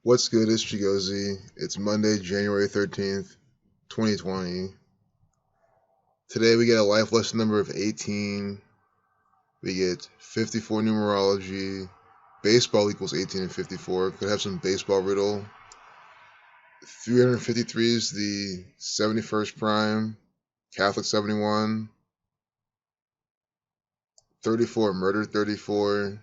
What's good? It's Chigozy. It's Monday, January 13th, 2020. Today we get a life lesson number of 18. We get 54 numerology. Baseball equals 18 and 54. Could have some baseball riddle. 353 is the 71st prime. Catholic 71. 34, murder 34.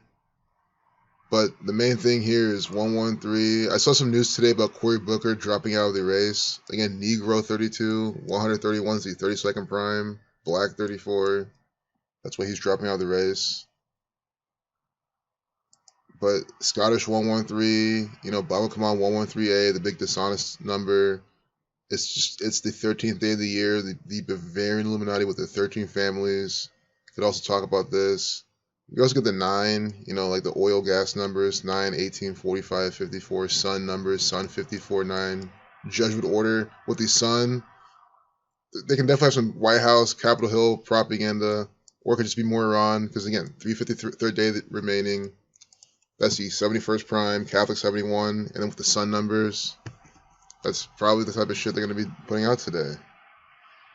But the main thing here is 113. I saw some news today about Cory Booker dropping out of the race. Again, Negro 32, 131 is the 32nd prime, Black 34. That's why he's dropping out of the race. But Scottish 113, Baba Kamal 113A, the big dishonest number. It's the 13th day of the year, the Bavarian Illuminati with the 13 families. Could also talk about this. You also get the 9, like the oil gas numbers, 9, 18, 45, 54, sun numbers, sun 54, 9, judgment order with the sun. They can definitely have some White House, Capitol Hill propaganda, or it could just be more Iran, because again, 353rd day remaining. That's the 71st prime, Catholic 71, and then with the sun numbers, that's probably the type of shit they're going to be putting out today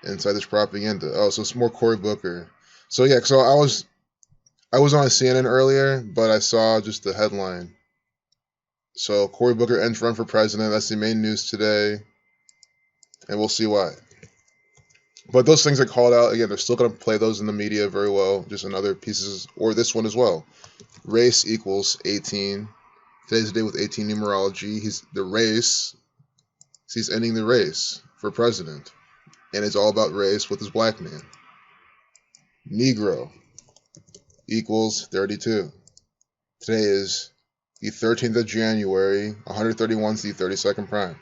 inside this propaganda. Oh, so it's more Cory Booker. So yeah, so I was on CNN earlier, but I saw just the headline. So Cory Booker ends run for president. That's the main news today, and we'll see why. But those things are called out. Again, they're still going to play those in the media very well, just in other pieces, or this one as well. Race equals 18. Today's the day with 18 numerology. He's ending the race for president, and it's all about race with his black man. Negro equals 32. Today is the 13th of January. 131 is the 32nd prime.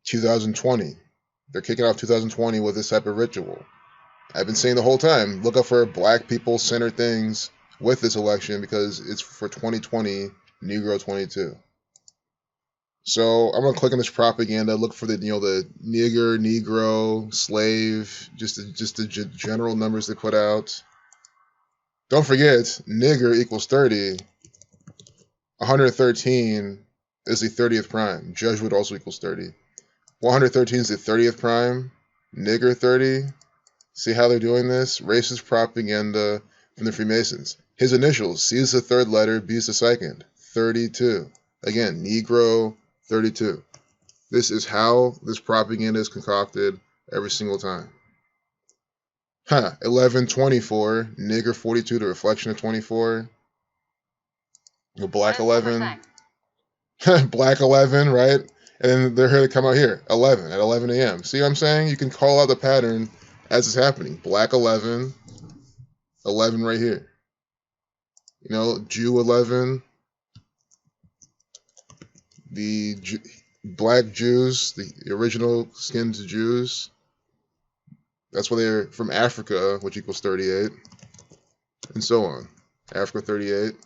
2020. They're kicking off 2020 with this type of ritual. I've been saying the whole time, look out for black people centered things with this election because it's for 2020, Negro 22. So I'm gonna click on this propaganda, look for the the nigger, Negro, slave, just the general numbers they put out. Don't forget, nigger equals 30. 113 is the 30th prime. Jesuit also equals 30. 113 is the 30th prime. Nigger 30. See how they're doing this? Racist propaganda from the Freemasons. His initials, C is the third letter, B is the second. 32. Again, Negro 32. This is how this propaganda is concocted every single time. 1124, nigger 42, the reflection of 24. Black 11. Black 11, right? And then they're here to come out here, 11, at 11 a.m. See what I'm saying? You can call out the pattern as it's happening. Black 11, 11 right here. Jew 11, the black Jews, the original skinned Jews. That's why they're from Africa, which equals 38, and so on. Africa 38.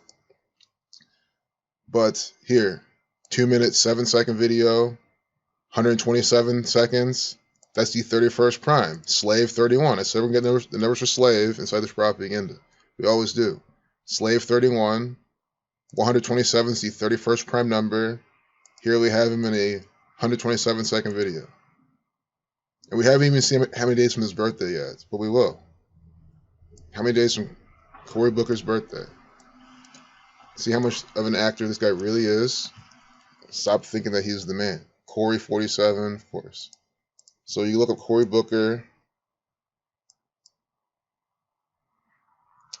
But here, 2 minute, 7-second video, 127 seconds. That's the 31st prime. Slave 31. I said we're getting the numbers for slave inside this propaganda. We always do. Slave 31. 127 is the 31st prime number. Here we have him in a 127-second video. And we haven't even seen how many days from his birthday yet, but we will. How many days from Cory Booker's birthday? See how much of an actor this guy really is? Stop thinking that he's the man. Cory 47, of course. So you look up Cory Booker.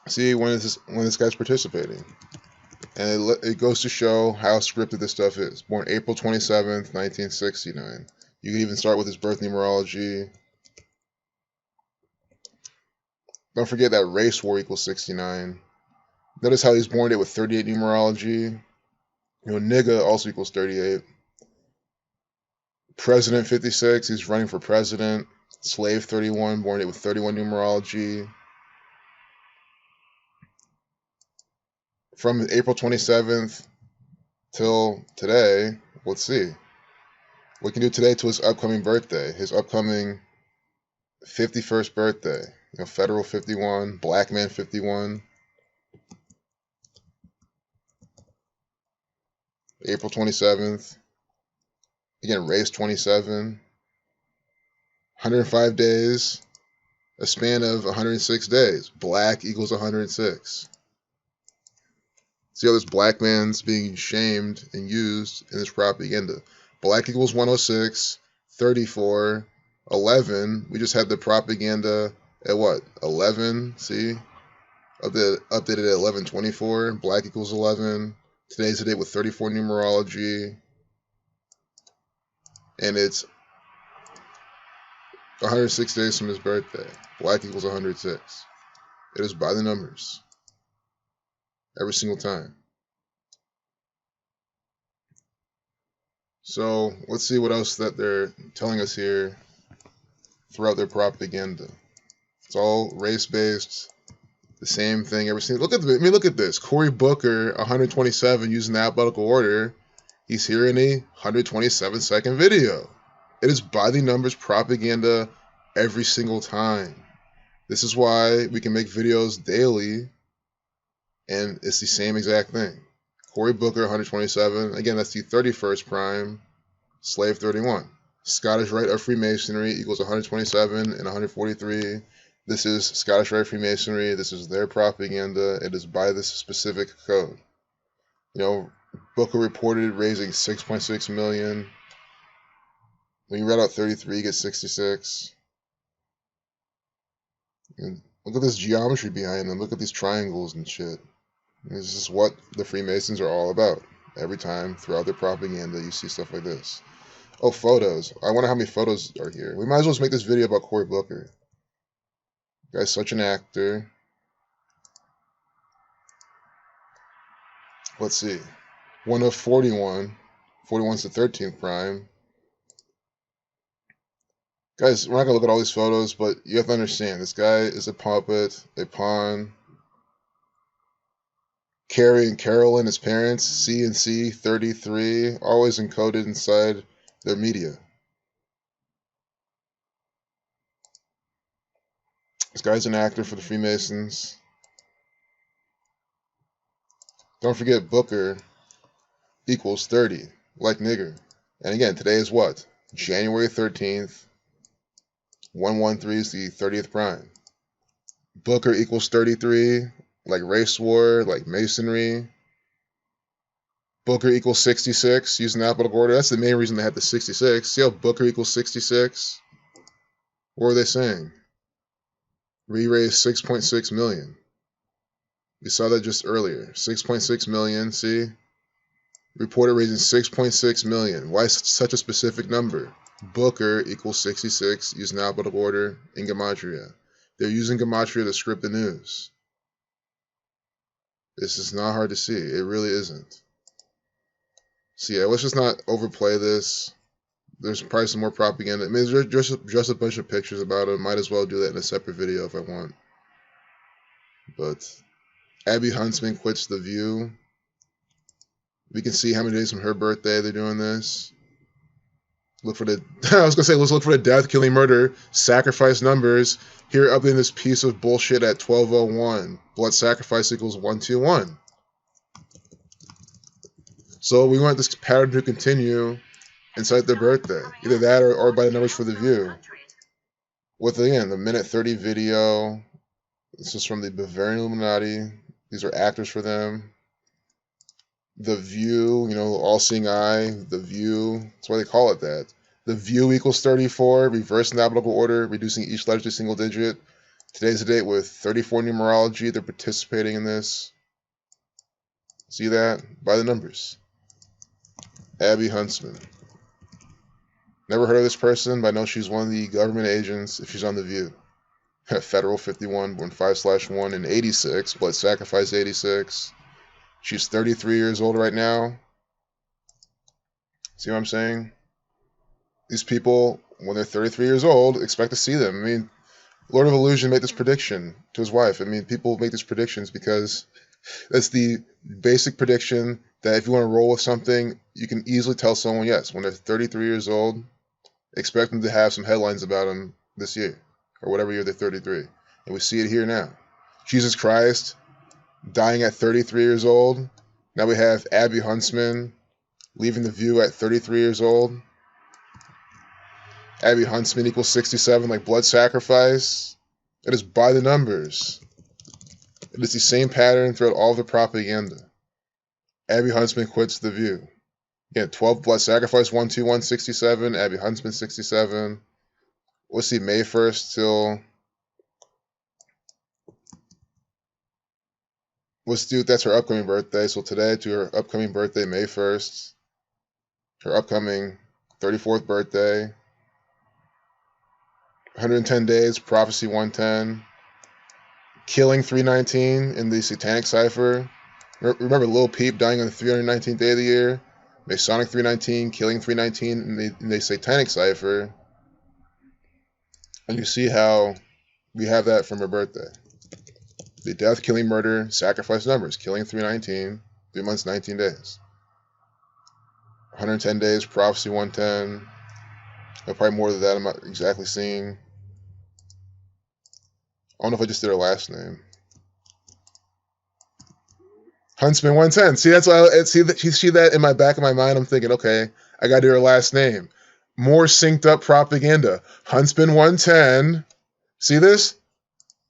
See when this guy's participating. And it goes to show how scripted this stuff is. Born April 27th, 1969. You can even start with his birth numerology. Don't forget that race war equals 69. Notice how he's born with 38 numerology. Nigga also equals 38. President 56, he's running for president. Slave 31, born with 31 numerology. From April 27th till today, let's see. We can do today to his upcoming birthday, his upcoming 51st birthday. Federal 51, black man 51. April 27th. Again, race 27. 105 days. A span of 106 days. Black equals 106. See how this black man's being shamed and used in this propaganda. Black equals 106, 34, 11. We just had the propaganda at what? 11, see? Updated at 1124. Black equals 11. Today's the date with 34 numerology. And it's 106 days from his birthday. Black equals 106. It is by the numbers. Every single time. So let's see what else that they're telling us here throughout their propaganda. It's all race-based, the same thing every single. Look at this. Cory Booker, 127, using the alphabetical order. He's here in a 127-second video. It is by the numbers propaganda every single time. This is why we can make videos daily, and it's the same exact thing. Cory Booker, 127. Again, that's the 31st prime. Slave 31. Scottish Rite of Freemasonry equals 127 and 143. This is Scottish Rite of Freemasonry. This is their propaganda. It is by this specific code. You know, Booker reported raising 6.6 million. When you read out 33, you get 66. And look at this geometry behind them. Look at these triangles and shit. This is what the Freemasons are all about. Every time throughout their propaganda, you see stuff like this. Oh, photos. I wonder how many photos are here. We might as well just make this video about Cory Booker. Guy's such an actor. Let's see. 1 of 41. 41's the 13th prime. Guys, we're not going to look at all these photos, but you have to understand, this guy is a puppet, a pawn. Carrie and Carolyn, his parents, C&C 33, always encoded inside their media. This guy's an actor for the Freemasons. Don't forget Booker equals 30, like nigger. And again, today is what? January 13th. 113 is the 30th prime. Booker equals 33, like race war, like masonry. Booker equals 66, using the alphabetical order. That's the main reason they had the 66. See how Booker equals 66? What were they saying? We raised 6.6 million. We saw that just earlier. 6.6 million, see? Reported raising 6.6 million. Why such a specific number? Booker equals 66, using the alphabetical order in gematria. They're using gematria to script the news. This is not hard to see. It really isn't. So yeah, let's just not overplay this. There's probably some more propaganda. I mean, there's just a bunch of pictures about it. Might as well do that in a separate video if I want. But Abby Huntsman quits The View. We can see how many days from her birthday they're doing this. Look for the, I was going to say, let's look for the death, killing, murder, sacrifice numbers. Here, updating this piece of bullshit at 12:01. Blood sacrifice equals 121. So we want this pattern to continue inside their birthday. Either that or by the numbers for The View. With, again, the minute 30 video. This is from the Bavarian Illuminati. These are actors for them. The View, you know, all-seeing eye, The View. That's why they call it that. The View equals 34, reversing the alphabetical order, reducing each letter to a single digit. Today's the date with 34 numerology. They're participating in this. See that? By the numbers. Abby Huntsman. Never heard of this person, but I know she's one of the government agents if she's on The View. Federal 51, born 5/1 in 86, blood sacrifice 86. She's 33 years old right now. See what I'm saying? These people, when they're 33 years old, expect to see them. I mean, Lord of Illusion made this prediction to his wife. I mean, people make these predictions because that's the basic prediction that if you want to roll with something, you can easily tell someone, yes, when they're 33 years old, expect them to have some headlines about them this year or whatever year they're 33. And we see it here now. Jesus Christ dying at 33 years old. Now we have Abby Huntsman leaving the view at 33 years old. Abby Huntsman equals 67, like blood sacrifice. It is by the numbers. It is the same pattern throughout all of the propaganda. Abby Huntsman quits the view. Again, 12 blood sacrifice, 121, 67. Abby Huntsman, 67. We'll see May 1st till... Let's do, that's her upcoming birthday. So today to her upcoming birthday, May 1st. Her upcoming 34th birthday. 110 days, Prophecy 110. Killing 319 in the Satanic Cipher. Remember Lil Peep dying on the 319th day of the year? Masonic 319, Killing 319 in the Satanic Cipher. And you see how we have that from her birthday. The death, killing, murder, sacrifice numbers. Killing 319, 3 months, 19 days. 110 days, Prophecy 110. Probably more than that, I'm not exactly seeing. I don't know if I just did her last name. Huntsman 110. See, that's why I see that in my back of my mind. I'm thinking, okay, I got to do her last name. More synced up propaganda. Huntsman 110. See this?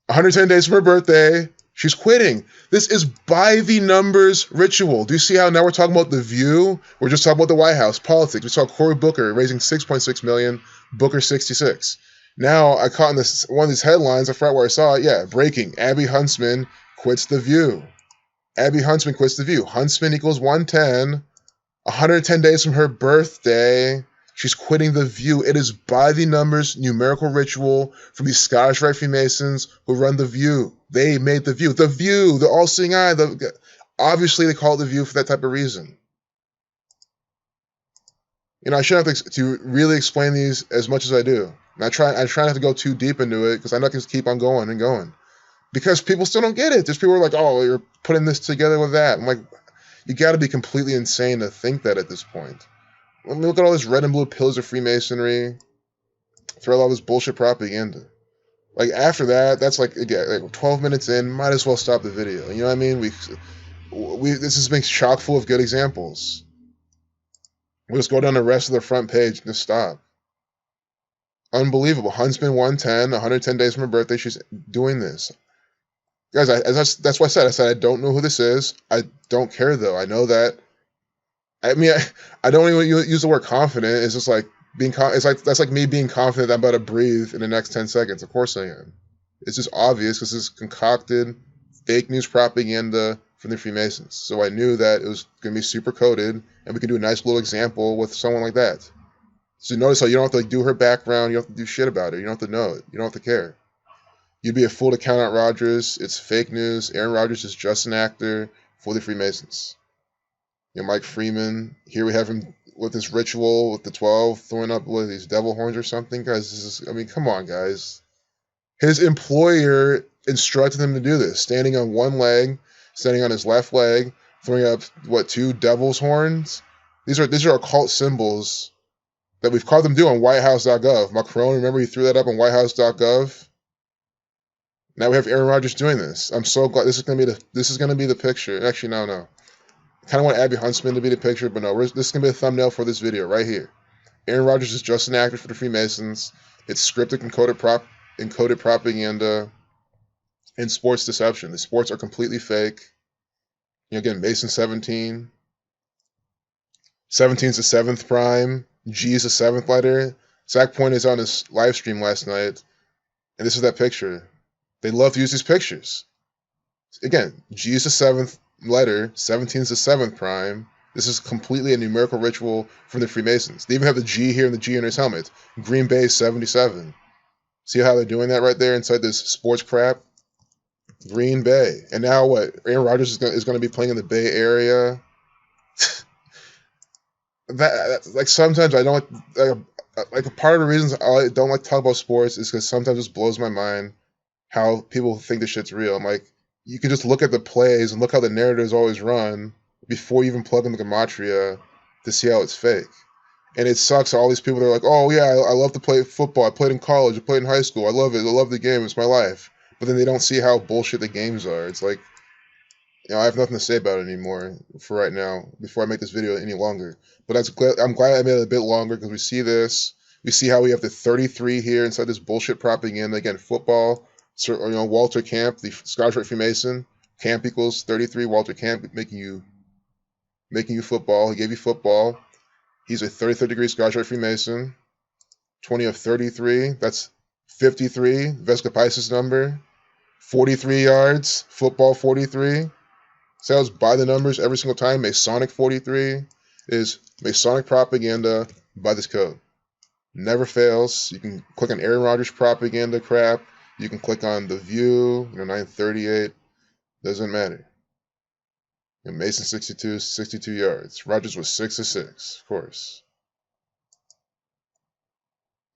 110 days from her birthday. She's quitting. This is by the numbers ritual. Do you see how now we're talking about The View? We're just talking about the White House, politics. We saw Cory Booker raising $6.6 million, Booker 66. Now I caught in this one of these headlines. I forgot where I saw it. Yeah, breaking. Abby Huntsman quits The View. Abby Huntsman quits The View. Huntsman equals 110. 110 days from her birthday. She's quitting The View. It is by the numbers numerical ritual from these Scottish Rite Freemasons who run The View. They made The View. The View, the all-seeing eye. Obviously, they call it The View for that type of reason. You know, I shouldn't have to really explain these as much as I do. And I try not to go too deep into it because I'm not going to keep on going and going. Because people still don't get it. There's people who are like, oh, you're putting this together with that. I'm like, you got to be completely insane to think that at this point. Let me look at all this red and blue pillars of Freemasonry. Throw out all this bullshit propaganda. Like, after that, that's like, again, like 12 minutes in, might as well stop the video. You know what I mean? This has been chock full of good examples. We'll just go down the rest of the front page and just stop. Unbelievable. Huntsman 110, 110 days from her birthday, she's doing this. Guys, that's why I said I don't know who this is. I don't care, though. I know that. I mean, I don't even use the word confident. It's just like being. That's like me being confident that I'm about to breathe in the next 10 seconds. Of course I am. It's just obvious because it's concocted fake news propaganda from the Freemasons. So I knew that it was going to be super coded, and we could do a nice little example with someone like that. So notice how you don't have to like do her background. You don't have to do shit about it. You don't have to know it. You don't have to care. You'd be a fool to count out Rodgers. It's fake news. Aaron Rodgers is just an actor for the Freemasons. You know, Mike Freeman. Here we have him with this ritual with the 12 throwing up with these devil horns or something. Guys, this is, I mean, come on, guys. His employer instructed him to do this. Standing on one leg, standing on his left leg, throwing up, what, 2 devil's horns? These are occult symbols that we've caught them do on whitehouse.gov. Macron, remember he threw that up on whitehouse.gov? Now we have Aaron Rodgers doing this. I'm so glad this is gonna be the picture. Actually, no. I kind of want Abby Huntsman to be the picture, but no, this is gonna be the thumbnail for this video right here. Aaron Rodgers is just an actor for the Freemasons. It's scripted, encoded propaganda, and sports deception. The sports are completely fake. You know, again, Mason 17. 17 is the 7th prime. G is the 7th letter. Zach pointed is on his live stream last night, and this is that picture. They love to use these pictures. Again, G is the 7th letter, 17 is the 7th prime. This is completely a numerical ritual from the Freemasons. They even have the G here and the G in his helmet. Green Bay 77. See how they're doing that right there inside this sports crap? Green Bay. And now what? Aaron Rodgers is going to be playing in the Bay Area. Like sometimes I don't like a part of the reasons I don't like to talk about sports is because sometimes it just blows my mind how people think this shit's real. I'm like, you can just look at the plays and look how the narratives always run before you even plug in the gematria to see how it's fake. And it sucks. All these people, they're like, oh yeah, I love to play football. I played in college. I played in high school. I love it. I love the game. It's my life. But then they don't see how bullshit the games are. It's like, I have nothing to say about it anymore for right now. Before I make this video any longer, but I'm glad I made it a bit longer because we see this. We see how we have the 33 here inside this bullshit propaganda. Again, football. So, Walter Camp, the Scottish Rite Freemason. Camp equals 33. Walter Camp making you football. He gave you football. He's a 33rd degree Scottish Rite Freemason. 20 of 33. That's 53. Vesca Pisces number. 43 yards. Football 43. Sales by the numbers every single time. Masonic 43 is Masonic propaganda by this code. Never fails. You can click on Aaron Rodgers propaganda crap. You can click on the view, 938. Doesn't matter. And Mason 62 yards. Rodgers was 6 of 6, of course.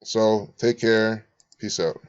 So take care. Peace out.